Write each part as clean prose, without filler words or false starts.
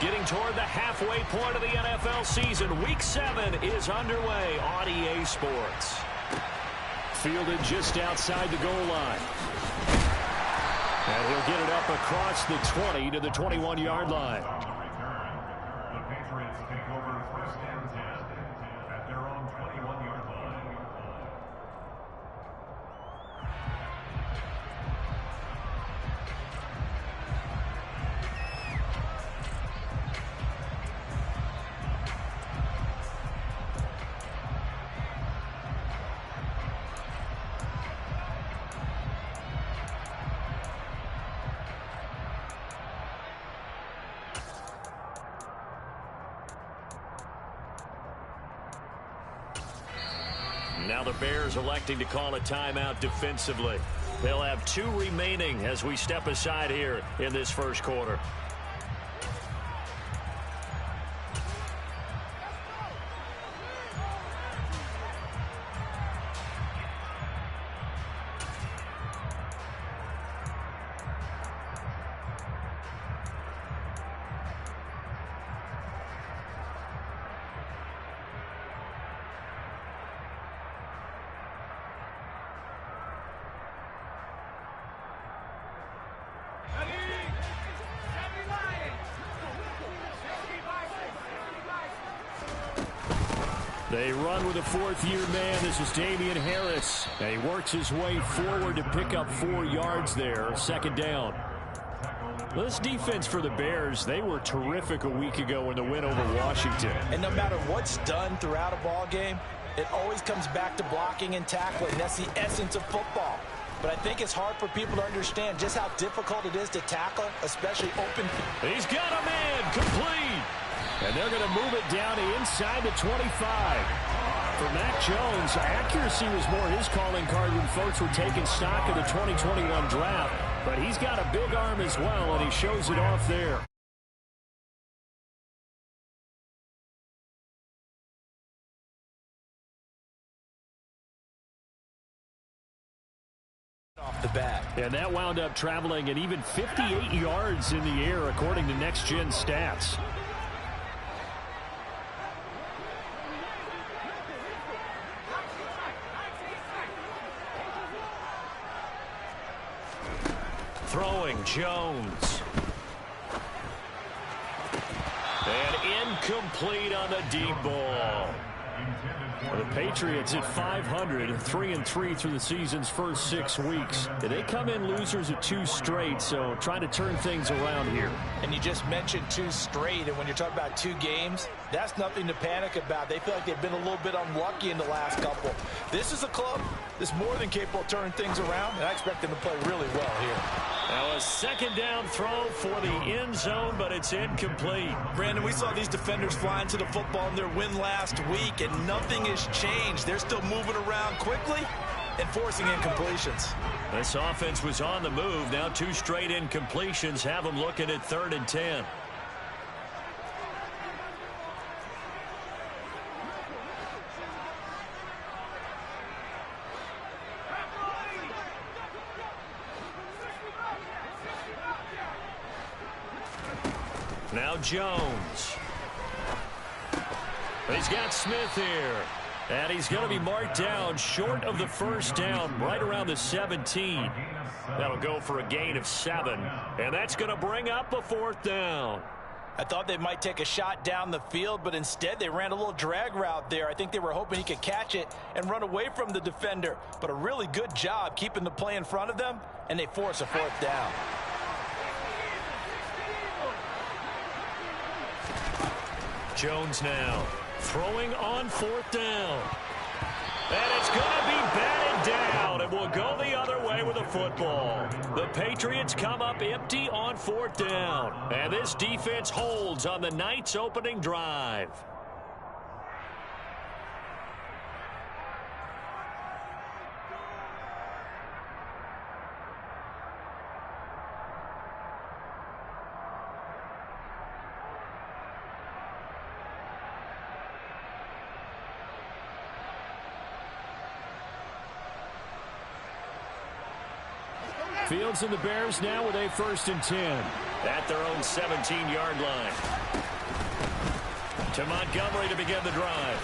Getting toward the halfway point of the NFL season. Week 7 is underway on EA Sports. Fielded just outside the goal line. And he'll get it up across the 20 to the 21-yard line. The Patriots take over first and 10 at their own 21-yard line. Now the Bears electing to call a timeout defensively. They'll have 2 remaining as we step aside here in this first quarter. They run with a 4th-year man. This is Damian Harris. And he works his way forward to pick up 4 yards there. 2nd down. This defense for the Bears, they were terrific a week ago in the win over Washington. And no matter what's done throughout a ball game, it always comes back to blocking and tackling. That's the essence of football. But I think it's hard for people to understand just how difficult it is to tackle, especially open. He's got a man complete. And they're going to move it down to inside the 25. For Mac Jones, accuracy was more his calling card when folks were taking stock of the 2021 draft. But he's got a big arm as well, and he shows it off there. Off the bat. And that wound up traveling at even 58 yards in the air, according to Next Gen Stats. Throwing Jones. And incomplete on the deep ball. The Patriots at 500, 3-3 through the season's first 6 weeks. They come in losers of 2 straight, so trying to turn things around here. And you just mentioned 2 straight, and when you're talking about 2 games, that's nothing to panic about. They feel like they've been a little bit unlucky in the last couple. This is a club that's more than capable of turning things around, and I expect them to play really well here. Now a 2nd down throw for the end zone, but it's incomplete. Brandon, we saw these defenders flying to the football in their win last week, and nothing has changed. They're still moving around quickly and forcing incompletions. This offense was on the move. Now 2 straight incompletions have them looking at 3rd and 10. Now Jones. He's got Smith here. And he's going to be marked down short of the 1st down, right around the 17. That'll go for a gain of 7. And that's going to bring up a 4th down. I thought they might take a shot down the field, but instead they ran a little drag route there. I think they were hoping he could catch it and run away from the defender. But a really good job keeping the play in front of them, and they force a 4th down. Jones now throwing on 4th down. And it's going to be batted down, and will go the other way with the football. The Patriots come up empty on 4th down. And this defense holds on the night's opening drive. Fields and the Bears now with a 1st and 10. At their own 17-yard line. To Montgomery to begin the drive.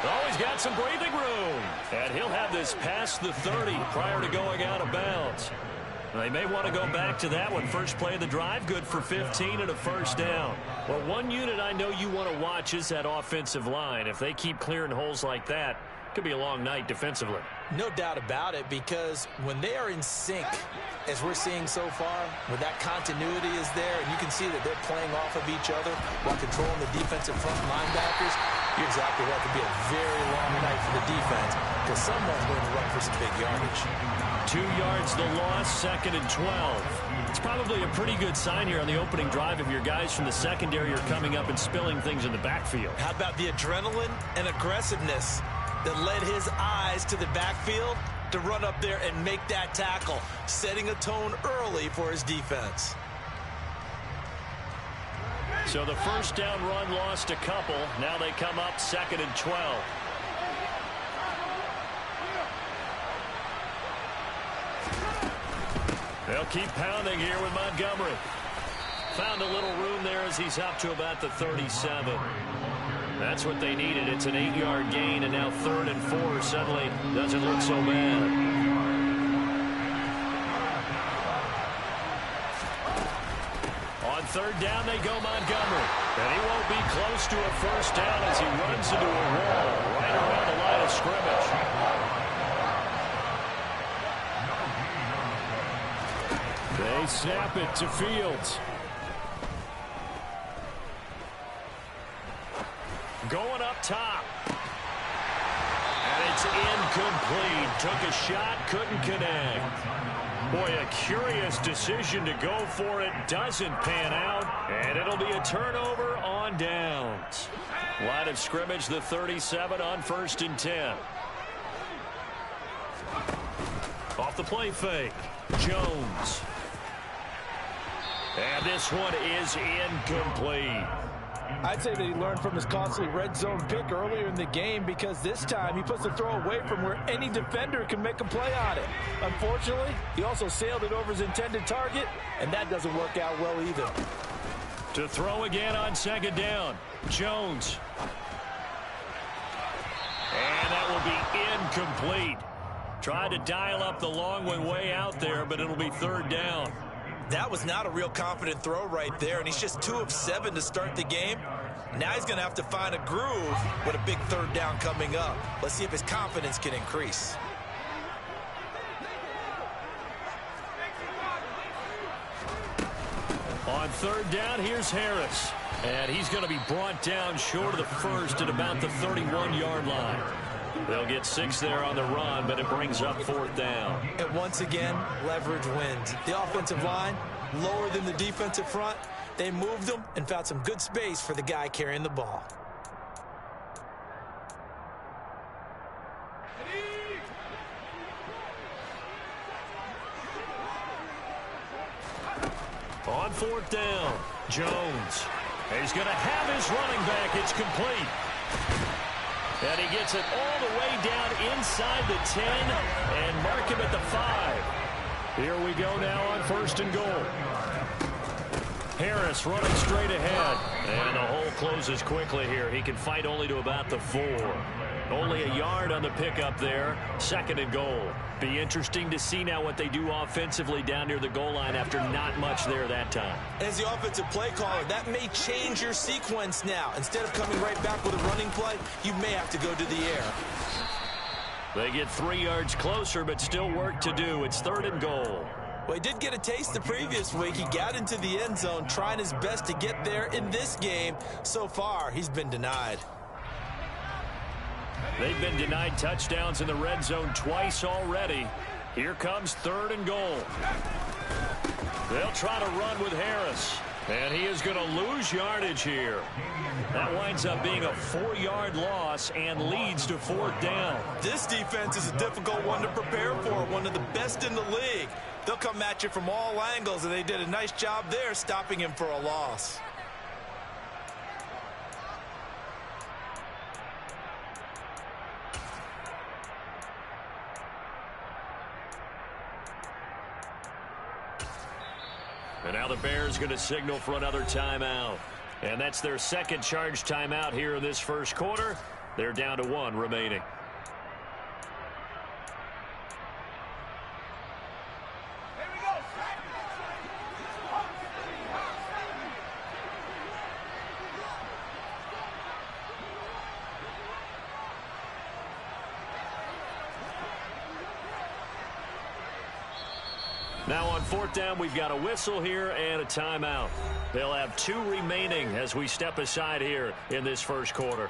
Oh, he's got some breathing room. And he'll have this past the 30 prior to going out of bounds. They may want to go back to that one. First play of the drive, good for 15 and a 1st down. Well, one unit I know you want to watch is that offensive line. If they keep clearing holes like that, it could be a long night defensively. No doubt about it, because when they are in sync, as we're seeing so far, when that continuity is there, and you can see that they're playing off of each other while controlling the defensive front linebackers, you're exactly right. It could be a very long night for the defense, because someone's going to run for some big yardage. 2 yards the loss, 2nd and 12. It's probably a pretty good sign here on the opening drive if your guys from the secondary are coming up and spilling things in the backfield. How about the adrenaline and aggressiveness that led his eyes to the backfield to run up there and make that tackle, setting a tone early for his defense. So the 1st down run lost a couple. Now they come up 2nd and 12. They'll keep pounding here with Montgomery. Found a little room there as he's up to about the 37. That's what they needed. It's an 8-yard gain, and now 3rd and 4 suddenly doesn't look so bad. On 3rd down, they go Montgomery. And he won't be close to a 1st down as he runs into a wall right around the line of scrimmage. They snap it to Fields. Going up top. And it's incomplete. Took a shot, couldn't connect. Boy, a curious decision to go for it. Doesn't pan out. And it'll be a turnover on downs. Line of scrimmage, the 37 on 1st and 10. Off the play fake. Jones. And this one is incomplete. I'd say that he learned from his costly red zone pick earlier in the game, because this time he puts the throw away from where any defender can make a play on it. Unfortunately, he also sailed it over his intended target, and that doesn't work out well either. To throw again on 2nd down. Jones. And that will be incomplete. Tried to dial up the long one way out there, but it'll be 3rd down. That was not a real confident throw right there, and he's just 2 of 7 to start the game. Now he's going to have to find a groove with a big 3rd down coming up. Let's see if his confidence can increase. On 3rd down, here's Harris. And he's going to be brought down short of the 1st at about the 31-yard line. They'll get 6 there on the run, but it brings up 4th down. And once again, leverage wins. The offensive line, lower than the defensive front. They moved them and found some good space for the guy carrying the ball. On 4th down, Jones. He's going to have his running back. It's complete. And he gets it all the way down inside the 10 and mark him at the 5. Here we go now on 1st and goal. Harris running straight ahead. And the hole closes quickly here. He can fight only to about the 4. Only a yard on the pickup there. 2nd and goal. Be interesting to see now what they do offensively down near the goal line after not much there that time. As the offensive play caller, that may change your sequence now. Instead of coming right back with a running play, you may have to go to the air. They get 3 yards closer, but still work to do. It's 3rd and goal. Well, he did get a taste the previous week. He got into the end zone, trying his best to get there in this game. So far, he's been denied. They've been denied touchdowns in the red zone twice already. Here comes 3rd and goal. They'll try to run with Harris. And he is going to lose yardage here. That winds up being a 4-yard loss and leads to 4th down. This defense is a difficult one to prepare for, one of the best in the league. They'll come at you from all angles, and they did a nice job there stopping him for a loss. And now the Bears going to signal for another timeout. And that's their second charge timeout here in this first quarter. They're down to 1 remaining. Now on 4th down, we've got a whistle here and a timeout. They'll have 2 remaining as we step aside here in this first quarter.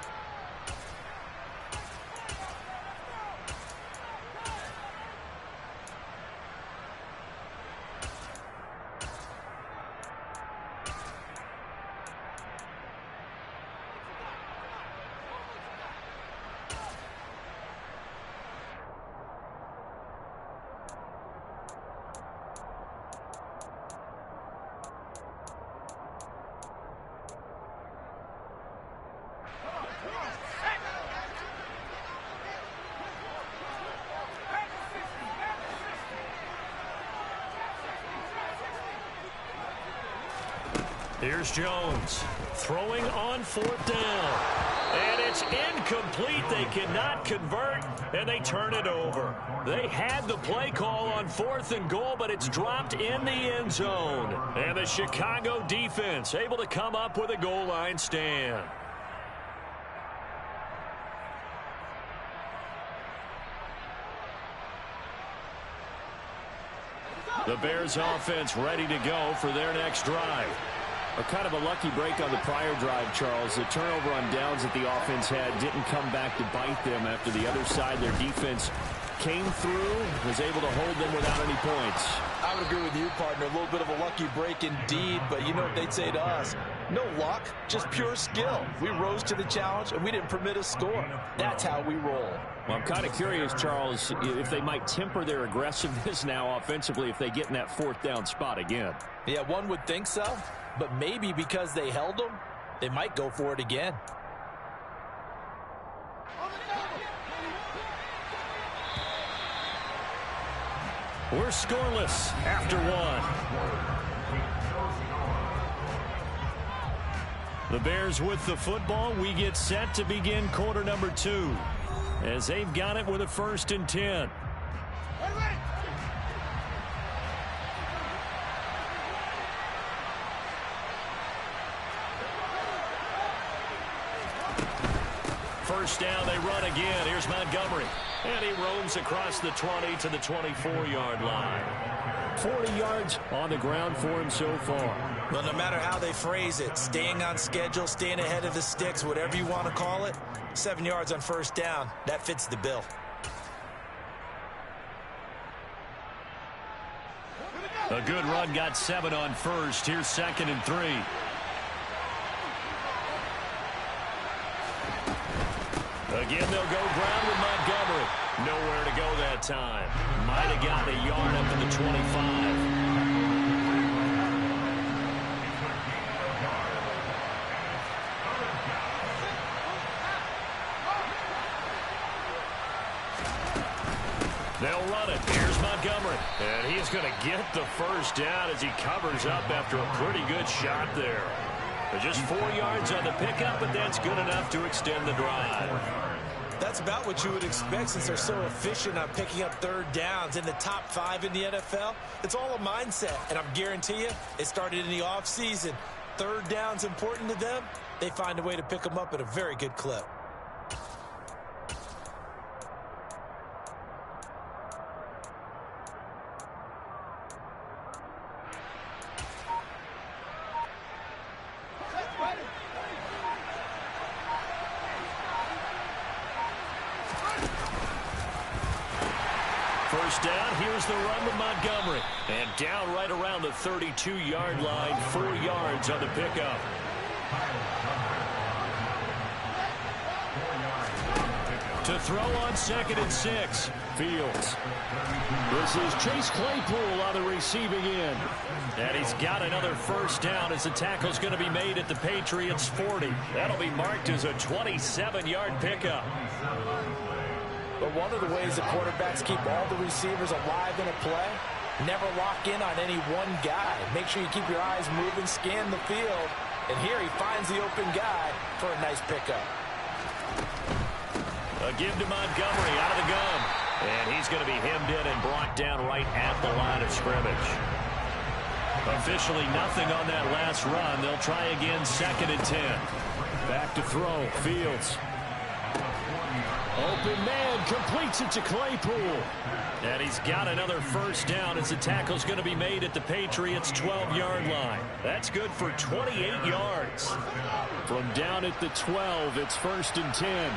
Here's Jones throwing on 4th down. And it's incomplete. They cannot convert, and they turn it over. They had the play call on 4th and goal, but it's dropped in the end zone. And the Chicago defense able to come up with a goal line stand. The Bears offense ready to go for their next drive. A kind of a lucky break on the prior drive, Charles. The turnover on downs that the offense had didn't come back to bite them after the other side. Their defense came through, was able to hold them without any points. I would agree with you, partner. A little bit of a lucky break indeed, but you know what they'd say to us? No luck, just pure skill. We rose to the challenge, and we didn't permit a score. That's how we roll. Well, I'm kind of curious, Charles, if they might temper their aggressiveness now offensively if they get in that 4th down spot again. Yeah, one would think so, but maybe because they held them, they might go for it again. We're scoreless after 1. The Bears with the football. We get set to begin quarter number 2 as they've got it with a 1st and 10. First down, they run again. Here's Montgomery. And he roams across the 20 to the 24-yard line. 40 yards on the ground for him so far. Well, no matter how they phrase it, staying on schedule, staying ahead of the sticks, whatever you want to call it, 7 yards on first down, that fits the bill. A good run got 7 on first. Here's 2nd and 3. Again, they'll go ground with Montgomery. Nowhere to go that time. Might have gotten a yard up to the 25. They'll run it. Here's Montgomery. And he's going to get the first down as he covers up after a pretty good shot there. Just 4 yards on the pickup, but that's good enough to extend the drive. That's about what you would expect since they're so efficient on picking up 3rd downs in the top 5 in the NFL. It's all a mindset, and I guarantee you it started in the offseason. 3rd down's important to them. They find a way to pick them up at a very good clip. First down, here's the run with Montgomery. And down right around the 32-yard line, 4 yards on the pickup. To throw on 2nd and 6, Fields. This is Chase Claypool on the receiving end. And he's got another first down as the tackle's going to be made at the Patriots 40. That'll be marked as a 27-yard pickup. But one of the ways the quarterbacks keep all the receivers alive in a play Never lock in on any one guy. Make sure you keep your eyes moving, scan the field. And here he finds the open guy for a nice pickup. A give to Montgomery out of the gun. And he's going to be hemmed in and brought down right at the line of scrimmage. Officially nothing on that last run. They'll try again, 2nd and 10. Back to throw. Fields. Open man, completes it to Claypool. And he's got another first down as the tackle's going to be made at the Patriots' 12-yard line. That's good for 28 yards. From down at the 12, it's 1st and 10.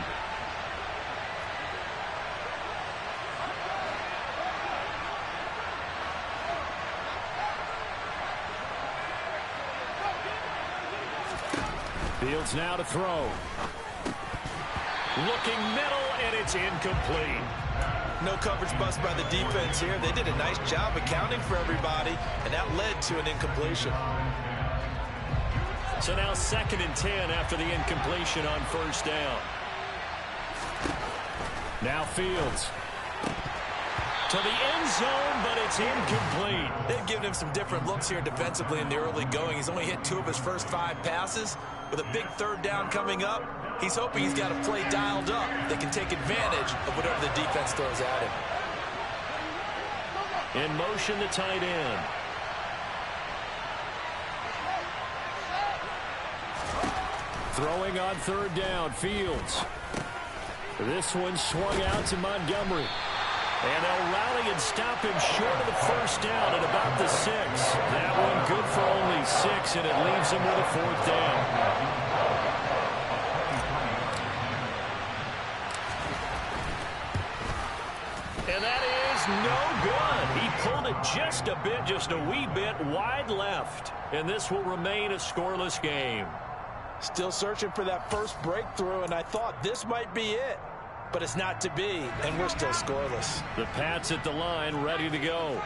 Fields now to throw. Looking middle, and it's incomplete. No coverage bust by the defense here. They did a nice job accounting for everybody, and that led to an incompletion. So now 2nd and 10 after the incompletion on first down. Now Fields. To the end zone, but it's incomplete. They've given him some different looks here defensively in the early going. He's only hit 2 of his first 5 passes. With a big 3rd down coming up, he's hoping he's got a play dialed up that can take advantage of whatever the defense throws at him. In motion, the tight end. Throwing on 3rd down, Fields. This one swung out to Montgomery. And they'll rally and stop him short of the first down at about the 6. That one good for only 6, and it leaves him with a 4th down. And that is no good. He pulled it just a bit, just a wee bit wide left. And this will remain a scoreless game. Still searching for that first breakthrough, and I thought this might be it. But it's not to be, and we're still scoreless. The Pats at the line, ready to go.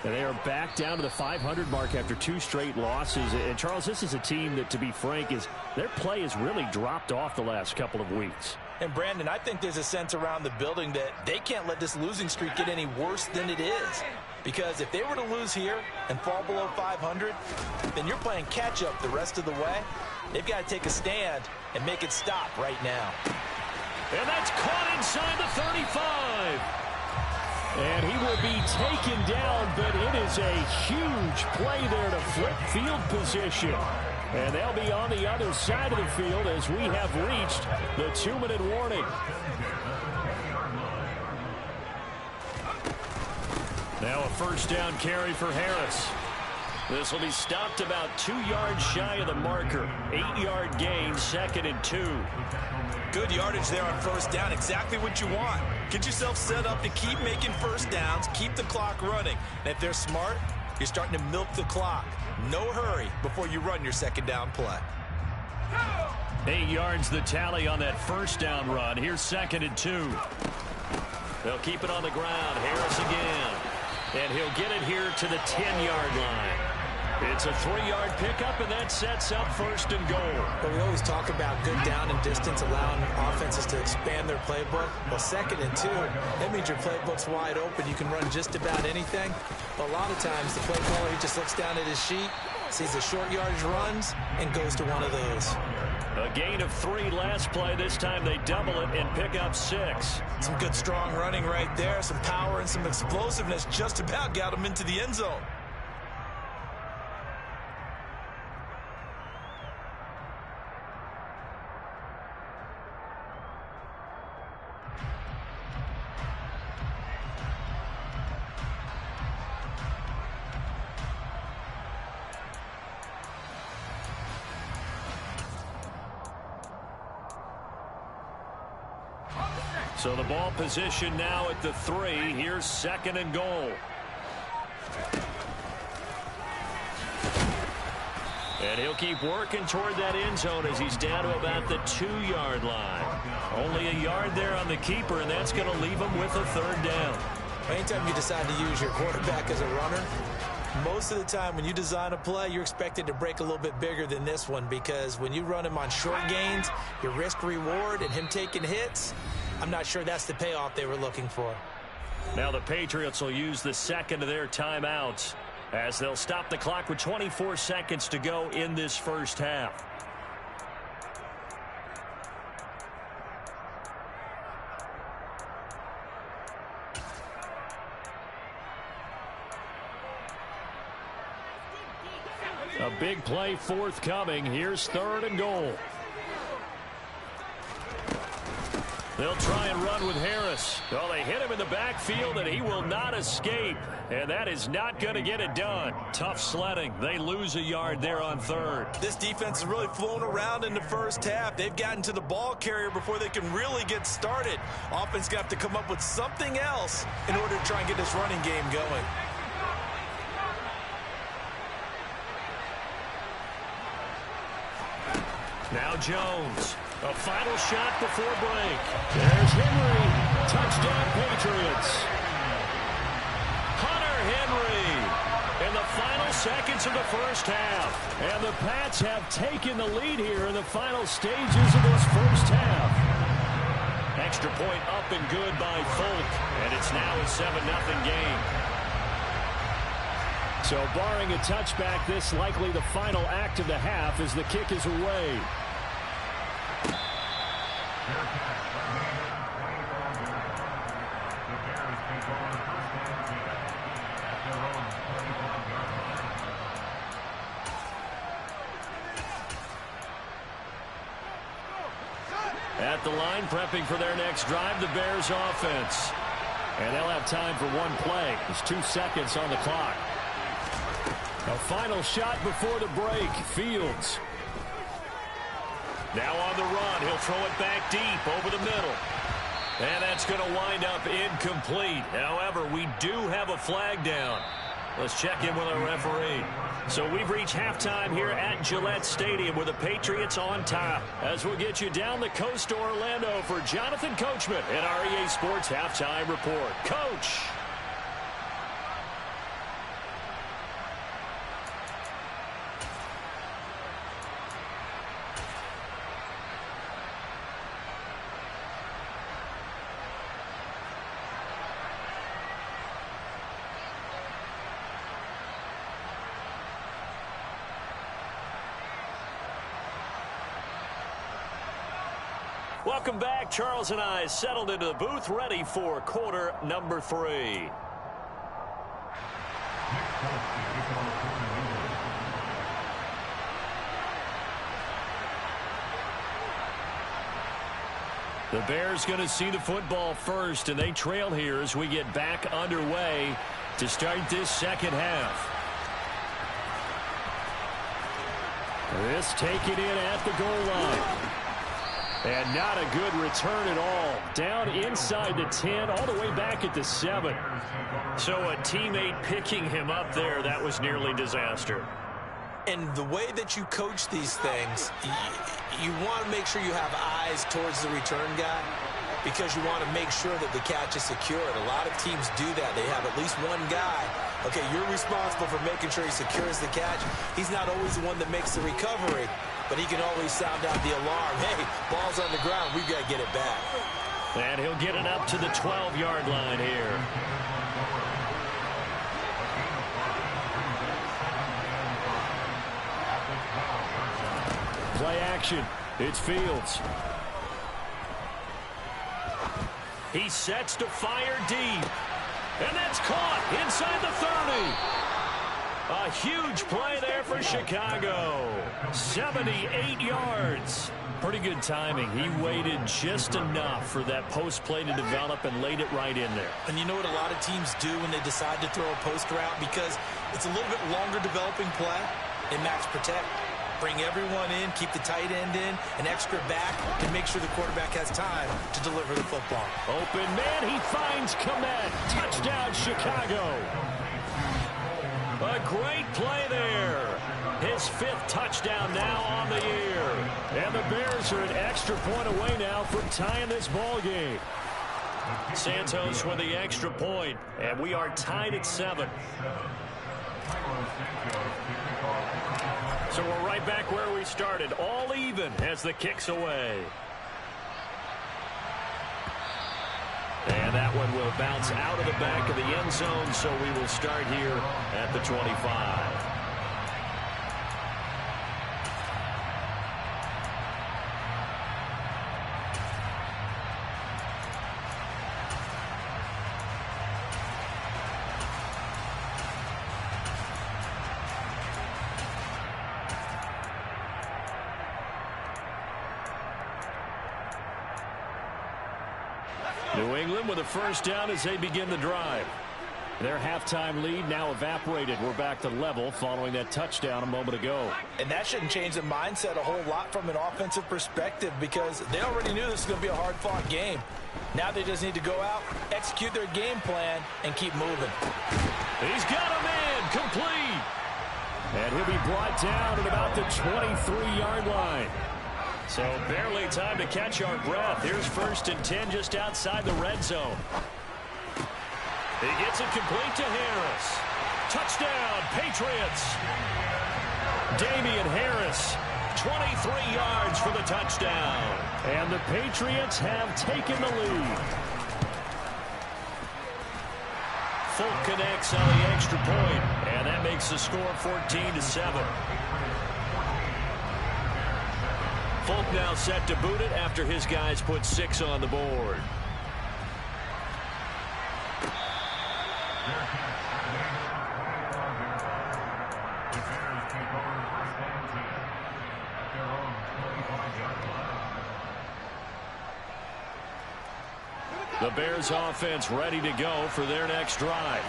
And they are back down to the 500 mark after 2 straight losses. And, Charles, this is a team that, to be frank, their play has really dropped off the last couple of weeks. And, Brandon, I think there's a sense around the building that they can't let this losing streak get any worse than it is. Because if they were to lose here and fall below 500, then you're playing catch-up the rest of the way. They've got to take a stand and make it stop right now. And that's caught inside the 35. And he will be taken down, but it is a huge play there to flip field position. And they'll be on the other side of the field as we have reached the 2-minute warning. Now a first down carry for Harris. This will be stopped about 2 yards shy of the marker. 8-yard gain, 2nd and 2. Good yardage there on first down. Exactly what you want. Get yourself set up to keep making first downs, keep the clock running. And if they're smart, you're starting to milk the clock. No hurry before you run your 2nd down play. 8 yards the tally on that first down run. Here's 2nd and 2. They'll keep it on the ground. Harris again. And he'll get it here to the 10-yard line. It's a 3-yard pickup, and that sets up 1st and goal. But we always talk about good down and distance, allowing offenses to expand their playbook. Well, 2nd and 2, that means your playbook's wide open. You can run just about anything. But a lot of times, the play caller, he just looks down at his sheet, sees the short yardage runs, and goes to one of those. A gain of 3 last play. This time they double it and pick up 6. Some good, strong running right there. Some power and some explosiveness just about got him into the end zone. So the ball position now at the 3. Here's 2nd and goal. And he'll keep working toward that end zone as he's down to about the 2-yard line. Only a yard there on the keeper, and that's going to leave him with a 3rd down. Anytime you decide to use your quarterback as a runner, most of the time when you design a play, you're expected to break a little bit bigger than this one, because when you run him on short gains, your risk-reward and him taking hits, I'm not sure that's the payoff they were looking for. Now the Patriots will use the second of their timeouts as they'll stop the clock with 24 seconds to go in this first half. A big play forthcoming. Here's 3rd and goal. They'll try and run with Harris. Well, they hit him in the backfield, and he will not escape. And that is not going to get it done. Tough sledding. They lose a yard there on 3rd. This defense is really flown around in the first half. They've gotten to the ball carrier before they can really get started. Offense going to have to come up with something else in order to try and get this running game going. Now Jones. A final shot before break. There's Henry. Touchdown, Patriots. Hunter Henry in the final seconds of the first half. And the Pats have taken the lead here in the final stages of this first half. Extra point up and good by Folk. And it's now a 7-0 game. So barring a touchback, this likely the final act of the half as the kick is away. At the line, prepping for their next drive, the Bears offense. And they'll have time for one play. There's 2 seconds on the clock. A final shot before the break. Fields. Now on the run. He'll throw it back deep over the middle. And that's going to wind up incomplete. However, we do have a flag down. Let's check in with our referee. So we've reached halftime here at Gillette Stadium with the Patriots on top. As we'll get you down the coast to Orlando for Jonathan Coachman at our EA Sports Halftime Report. Coach. Welcome back. Charles and I settled into the booth, ready for quarter number 3. The Bears going to see the football first, and they trail here as we get back underway to start this second half. This taken in at the goal line. And not a good return at all. Down inside the 10, all the way back at the 7. So a teammate picking him up there, that was nearly disaster. And the way that you coach these things, you want to make sure you have eyes towards the return guy because you want to make sure that the catch is secured. A lot of teams do that. They have at least one guy. Okay, you're responsible for making sure he secures the catch. He's not always the one that makes the recovery, but he can always sound out the alarm. Hey, ball's on the ground. We've got to get it back. And he'll get it up to the 12-yard line here. Play action. It's Fields. He sets to fire deep. And that's caught inside the 30. A huge play there for Chicago. 78 yards. Pretty good timing. He waited just enough for that post play to develop and laid it right in there. And you know what a lot of teams do when they decide to throw a post route? Because it's a little bit longer developing play. They max protect. Bring everyone in, keep the tight end in, an extra back, and make sure the quarterback has time to deliver the football. Open man, he finds Komet. Touchdown, Chicago. A great play there. His 5th touchdown now on the year. And the Bears are an extra point away now from tying this ball game. Santos with the extra point, and we are tied at 7. So we're right back where we started, all even as the kick's away. And And that one will bounce out of the back of the end zone, so we will start here at the 25. New England with a first down as they begin the drive. Their halftime lead now evaporated. We're back to level following that touchdown a moment ago. And that shouldn't change the mindset a whole lot from an offensive perspective because they already knew this was going to be a hard-fought game. Now they just need to go out, execute their game plan, and keep moving. He's got a man complete. And he'll be brought down at about the 23-yard line. So barely time to catch our breath. Here's 1st and 10 just outside the red zone. He gets it complete to Harris. Touchdown, Patriots. Damian Harris, 23 yards for the touchdown. And the Patriots have taken the lead. Folk connects on the extra point, and that makes the score 14-7. Folk now set to boot it after his guys put 6 on the board. The Bears offense ready to go for their next drive.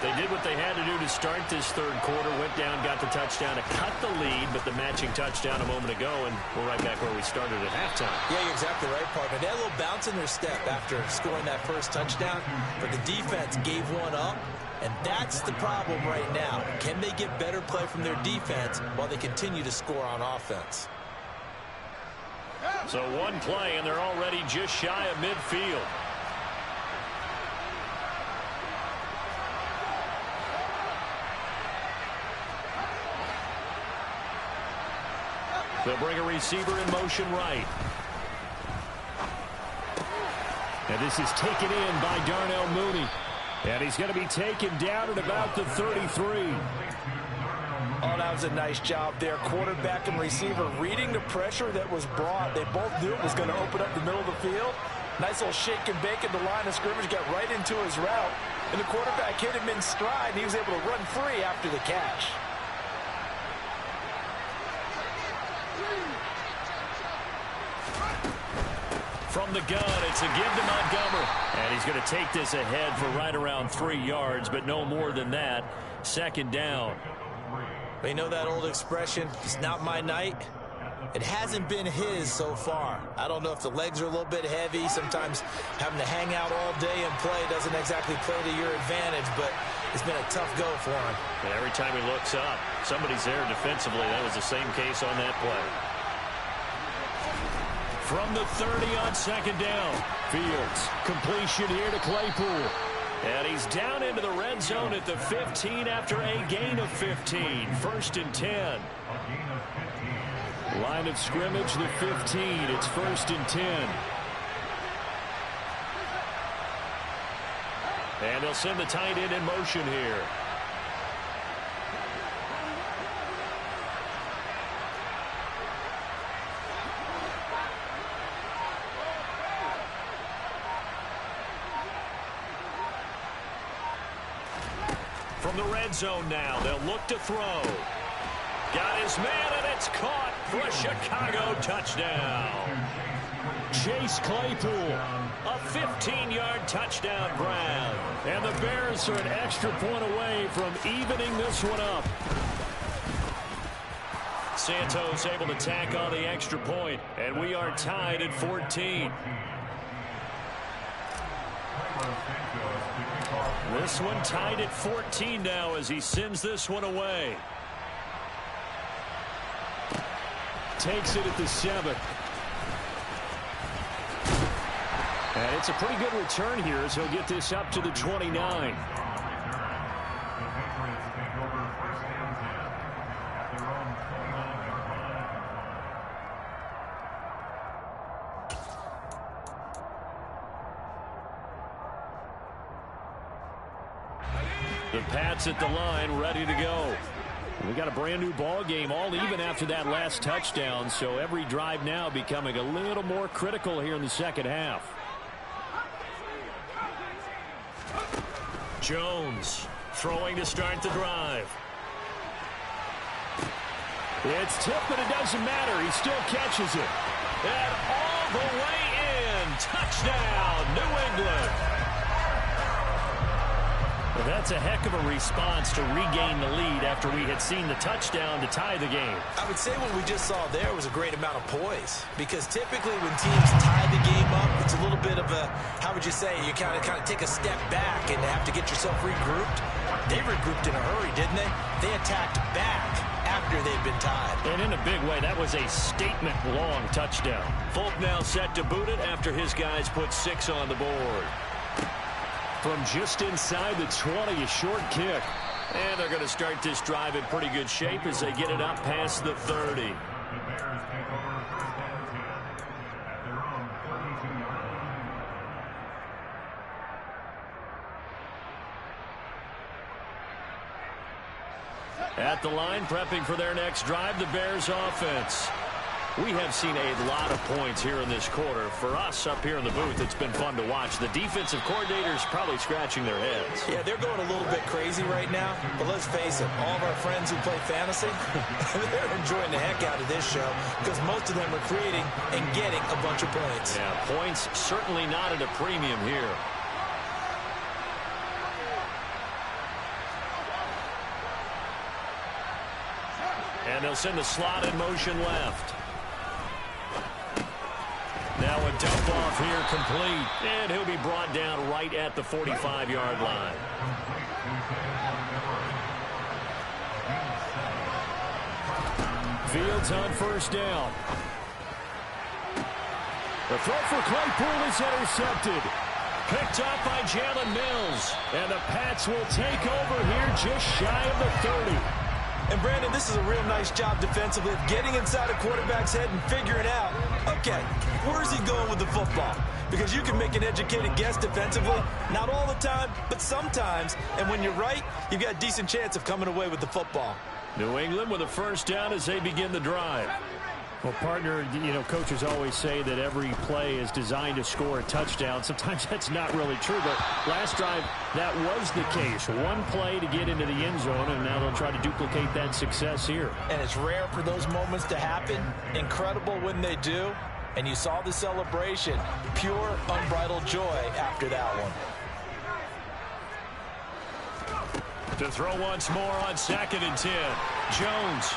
They did what they had to do to start this third quarter, went down, got the touchdown to cut the lead, but the matching touchdown a moment ago, and we're right back where we started at halftime. Yeah, you're exactly right, partner. They had a little bounce in their step after scoring that first touchdown, but the defense gave one up, and that's the problem right now. Can they get better play from their defense while they continue to score on offense? So one play, and they're already just shy of midfield. They'll bring a receiver in motion right. And this is taken in by Darnell Mooney. And he's going to be taken down at about the 33. Oh, that was a nice job there. Quarterback and receiver reading the pressure that was brought. They both knew it was going to open up the middle of the field. Nice little shake and bake at the line of scrimmage. Got right into his route. And the quarterback hit him in stride. And he was able to run free after the catch. From the gun, it's a give to Montgomery. And he's going to take this ahead for right around 3 yards, but no more than that. 2nd down. You know that old expression, it's not my night? It hasn't been his so far. I don't know if the legs are a little bit heavy. Sometimes having to hang out all day and play doesn't exactly play to your advantage, but it's been a tough go for him. And every time he looks up, somebody's there defensively. That was the same case on that play. From the 30 on 2nd down. Fields, completion here to Claypool. And he's down into the red zone at the 15 after a gain of 15. 1st and 10. Line of scrimmage, the 15. It's 1st and 10. And they'll send the tight end in motion here. From the red zone now, they'll look to throw. Got his man, and it's caught for a Chicago touchdown. Chase Claypool. A 15-yard touchdown grab. And the Bears are an extra point away from evening this one up. Santos able to tack on the extra point, and we are tied at 14. This one tied at 14 now as he sends this one away. Takes it at the 7. And it's a pretty good return here as he'll get this up to the 29. The Pats at the line, ready to go. We got a brand new ball game, all even after that last touchdown, so every drive now becoming a little more critical here in the second half. Jones throwing to start the drive. It's tipped, but it doesn't matter. He still catches it. And all the way in. Touchdown, New England. Well, that's a heck of a response to regain the lead after we had seen the touchdown to tie the game. I would say what we just saw there was a great amount of poise, because typically when teams tie the game up, it's a little bit of a, how would you say, you kind of take a step back and have to get yourself regrouped. They regrouped in a hurry, didn't they? They attacked back after they'd been tied. And in a big way, that was a statement-long touchdown. Folk now set to boot it after his guys put 6 on the board. From just inside the 20, a short kick. And they're going to start this drive in pretty good shape as they get it up past the 30. The Bears take over first and 10 at their own 32-yard line. At the line, prepping for their next drive, the Bears offense. We have seen a lot of points here in this quarter. For us up here in the booth, it's been fun to watch. The defensive coordinators probably scratching their heads. Yeah, they're going a little bit crazy right now, but let's face it, all of our friends who play fantasy, they're enjoying the heck out of this show because most of them are creating and getting a bunch of points. Yeah, points certainly not at a premium here. And they'll send the slot in motion left. Now a dump off here complete. And he'll be brought down right at the 45-yard line. Fields on first down. The throw for Claypool is intercepted. Picked up by Jalen Mills. And the Pats will take over here just shy of the 30. And, Brandon, this is a real nice job defensively of getting inside a quarterback's head and figuring out, okay, where's he going with the football? Because you can make an educated guess defensively, not all the time, but sometimes. And when you're right, you've got a decent chance of coming away with the football. New England with a first down as they begin the drive. Well, partner, you know, coaches always say that every play is designed to score a touchdown. Sometimes that's not really true, but last drive, that was the case. One play to get into the end zone, and now they'll try to duplicate that success here. And it's rare for those moments to happen. Incredible when they do. And you saw the celebration. Pure, unbridled joy after that one. To throw once more on 2nd and 10. Jones.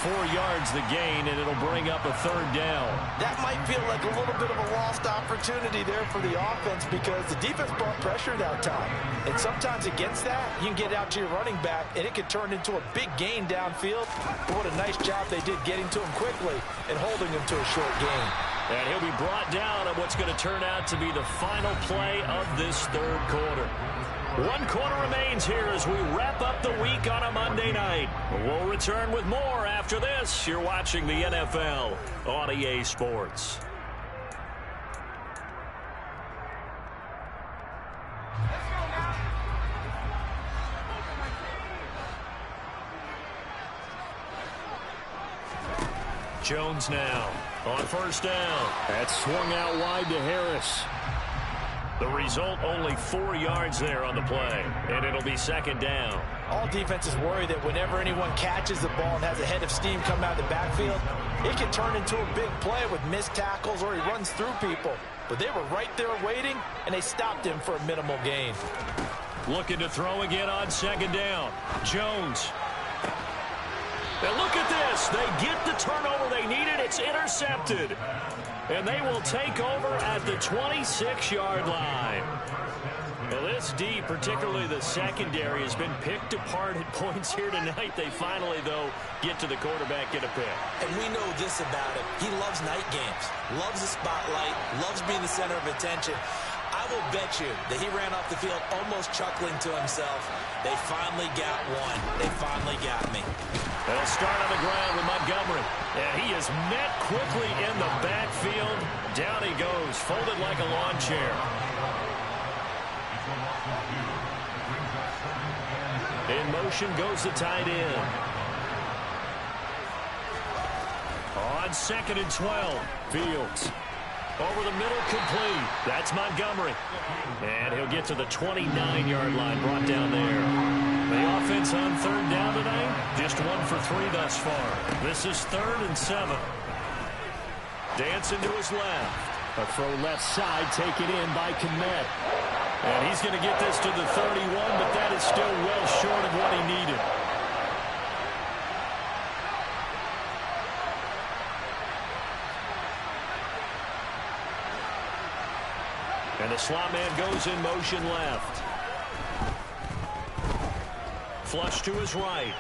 4 yards the gain, and it'll bring up a third down. That might feel like a little bit of a lost opportunity there for the offense because the defense brought pressure that time. And sometimes against that, you can get out to your running back, and it could turn into a big gain downfield. But what a nice job they did getting to him quickly and holding him to a short gain. And he'll be brought down on what's going to turn out to be the final play of this third quarter. 1 quarter remains here as we wrap up the week on a Monday night. We'll return with more after this. You're watching the NFL on EA Sports. Jones now on first down. That's swung out wide to Harris. The result, only 4 yards there on the play, and it'll be 2nd down. All defenses worry that whenever anyone catches the ball and has a head of steam come out of the backfield, it can turn into a big play with missed tackles or he runs through people. But they were right there waiting, and they stopped him for a minimal gain. Looking to throw again on 2nd down. Jones. And look at this. They get the turnover they needed. It's intercepted. And they will take over at the 26-yard line. Well, this D, particularly the secondary, has been picked apart at points here tonight. They finally, though, get to the quarterback, get a pick. And we know this about him. He loves night games, loves the spotlight, loves being the center of attention. I will bet you that he ran off the field almost chuckling to himself. They finally got one. They finally got me. They'll start on the ground with Montgomery. And he is met quickly in the backfield. Down he goes, folded like a lawn chair. In motion goes the tight end. On 2nd and 12. Fields. Over the middle, complete. That's Montgomery. And he'll get to the 29-yard line, brought down there. The offense on 3rd down tonight, just 1 for 3 thus far. This is 3rd and 7. Dancing to his left. A throw left side taken in by Kmet. And he's going to get this to the 31, but that is still well short of what he needed. And the slot man goes in motion left. Flush to his right.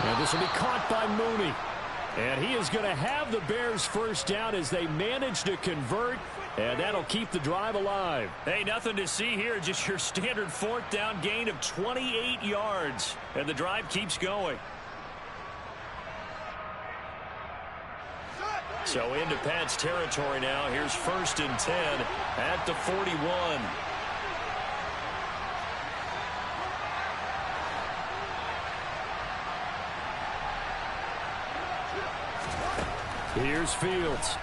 And this will be caught by Mooney. And he is going to have the Bears first down as they manage to convert. And that'll keep the drive alive. Hey, nothing to see here. Just your standard 4th down gain of 28 yards. And the drive keeps going. So into Pat's territory now. Here's 1st and 10 at the 41. Here's Fields.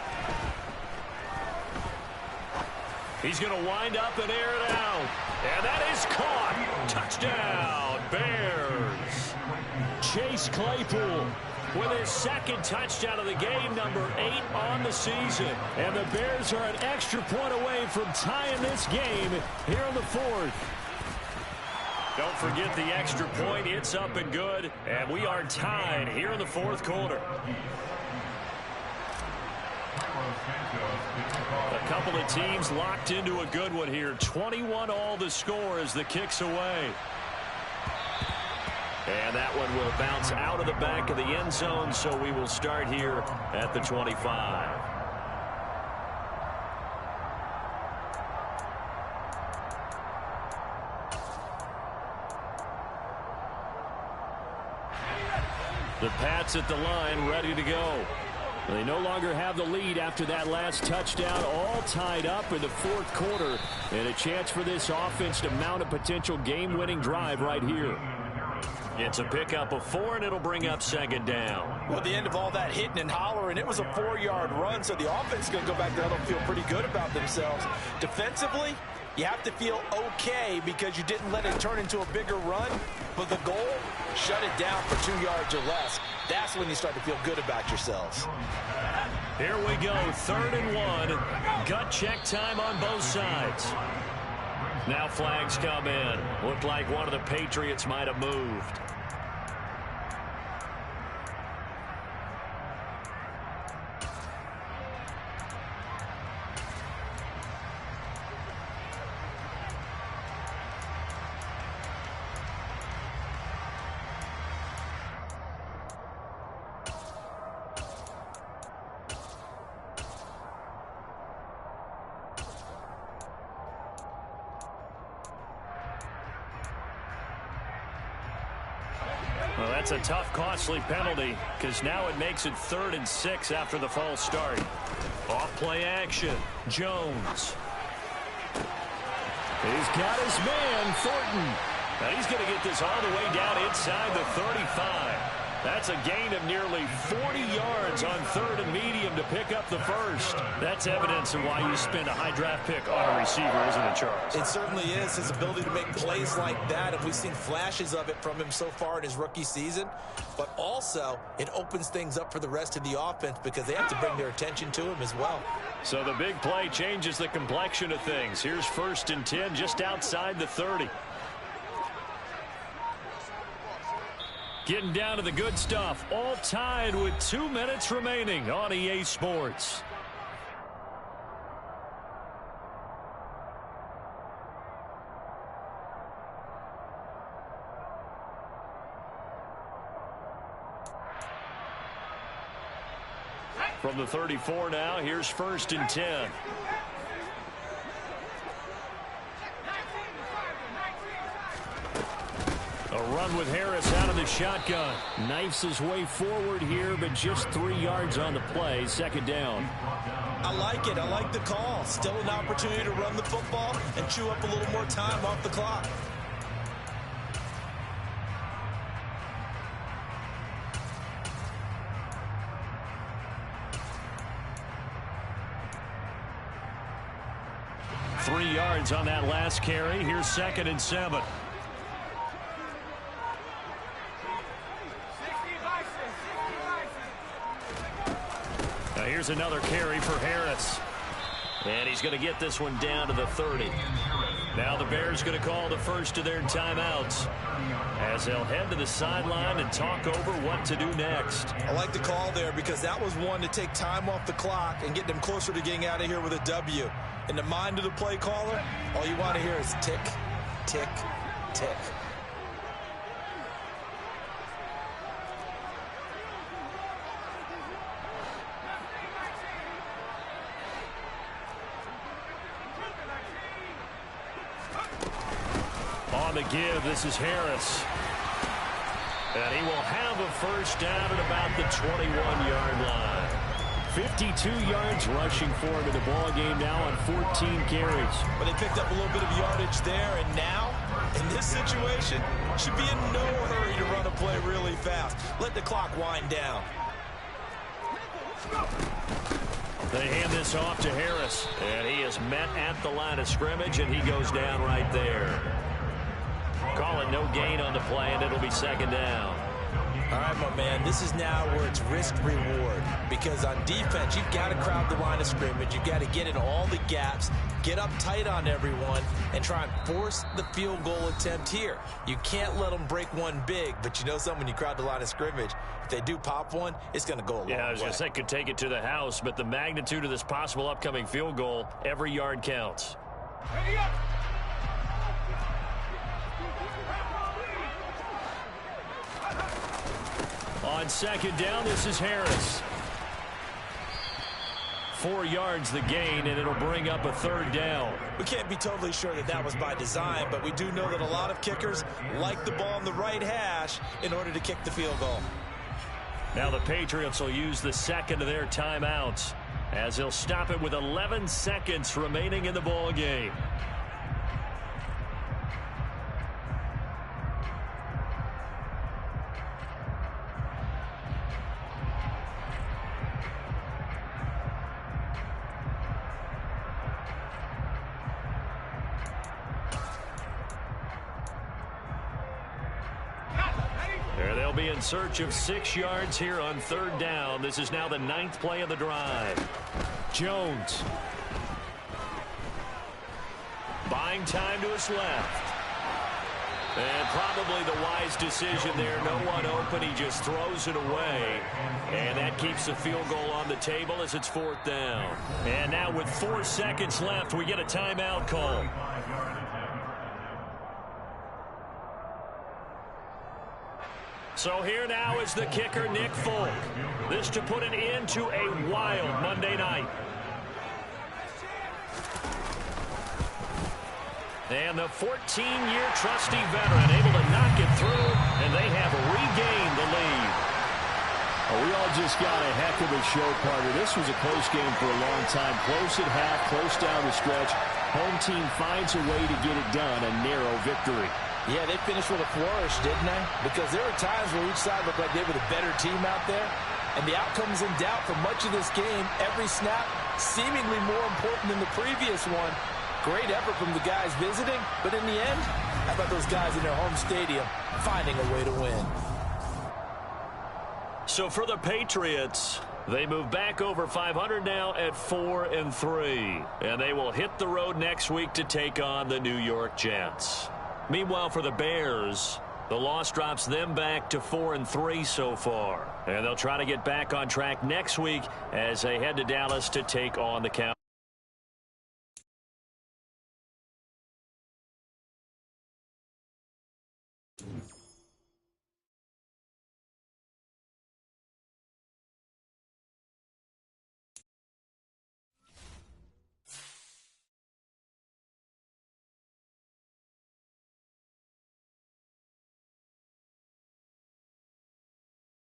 He's going to wind up and air it out. And that is caught. Touchdown, Bears. Chase Claypool with his 2nd touchdown of the game, number 8 on the season. And the Bears are an extra point away from tying this game here in the 4th. Don't forget the extra point. It's up and good. And we are tied here in the 4th quarter. A couple of teams locked into a good one here. 21 all the score as the kick's away. And that one will bounce out of the back of the end zone, so we will start here at the 25. The Pats at the line, ready to go. They no longer have the lead after that last touchdown, all tied up in the 4th quarter. And a chance for this offense to mount a potential game-winning drive right here. It's a pickup of 4, and it'll bring up 2nd down. Well, at the end of all that hitting and hollering, it was a 4-yard run, so the offense is going to go back there and feel pretty good about themselves. Defensively, you have to feel okay because you didn't let it turn into a bigger run. But the goal, shut it down for 2 yards or less. That's when you start to feel good about yourselves. Here we go, 3rd and 1. Gut check time on both sides. Now flags come in. Looked like one of the Patriots might have moved. Well, that's a tough, costly penalty because now it makes it 3rd and 6 after the false start. Off play action. Jones. He's got his man, Thornton. Now he's going to get this all the way down inside the 35. That's a gain of nearly 40 yards on 3rd and medium to pick up the first. That's evidence of why you spend a high draft pick on a receiver, isn't it, Charles? It certainly is. His ability to make plays like that, and we've seen flashes of it from him so far in his rookie season. But also, it opens things up for the rest of the offense because they have to bring their attention to him as well. So the big play changes the complexion of things. Here's 1st and 10 just outside the 30. Getting down to the good stuff, all tied with 2 minutes remaining on EA Sports. From the 34 now, here's 1st and 10. A run with Harris out of the shotgun. Knifes his way forward here, but just 3 yards on the play. Second down. I like it. I like the call. Still an opportunity to run the football and chew up a little more time off the clock. Three yards on that last carry. Here's 2nd and 7. Now here's another carry for Harris. And he's going to get this one down to the 30. Now the Bears going to call the first of their timeouts as they'll head to the sideline and talk over what to do next. I like the call there because that was one to take time off the clock and get them closer to getting out of here with a W. In the mind of the play caller, all you want to hear is tick, tick, tick. On the give, this is Harris. And he will have a first down at about the 21-yard line. 52 yards rushing for him in the ball game now on 14 carries. But they picked up a little bit of yardage there, and now, in this situation, should be in no hurry to run a play really fast. Let the clock wind down. They hand this off to Harris, and he is met at the line of scrimmage, and he goes down right there. Calling no gain on the play, and it'll be 2nd down. All right, my man, this is now where it's risk-reward because on defense, you've got to crowd the line of scrimmage. You've got to get in all the gaps, get up tight on everyone, and try and force the field goal attempt here. You can't let them break one big, but you know something, when you crowd the line of scrimmage, if they do pop one, it's going to go a long way. Yeah, I was going to say could take it to the house, but the magnitude of this possible upcoming field goal, every yard counts. Ready up! On 2nd down, this is Harris. 4 yards the gain, and it'll bring up a 3rd down. We can't be totally sure that that was by design, but we do know that a lot of kickers like the ball on the right hash in order to kick the field goal. Now the Patriots will use the 2nd of their timeouts as they'll stop it with 11 seconds remaining in the ball game. They'll be in search of 6 yards here on 3rd down. This is now the 9th play of the drive. Jones. Buying time to his left. And probably the wise decision there. No one open. He just throws it away. And that keeps the field goal on the table as it's 4th down. And now with 4 seconds left, we get a timeout call. So here now is the kicker, Nick Folk. This to put an end to a wild Monday night. And the 14-year trusty veteran able to knock it through, and they have regained the lead. Oh, we all just got a heck of a show, partner. This was a close game for a long time. Close at half, close down the stretch. Home team finds a way to get it done, a narrow victory. Yeah, they finished with a flourish, didn't they? Because there were times where each side looked like they were the better team out there. And the outcome's in doubt for much of this game. Every snap seemingly more important than the previous one. Great effort from the guys visiting. But in the end, how about those guys in their home stadium finding a way to win? So for the Patriots, they move back over 500 now at 4-3. And they will hit the road next week to take on the New York Jets. Meanwhile, for the Bears, the loss drops them back to 4-3 so far. And they'll try to get back on track next week as they head to Dallas to take on the Cowboys.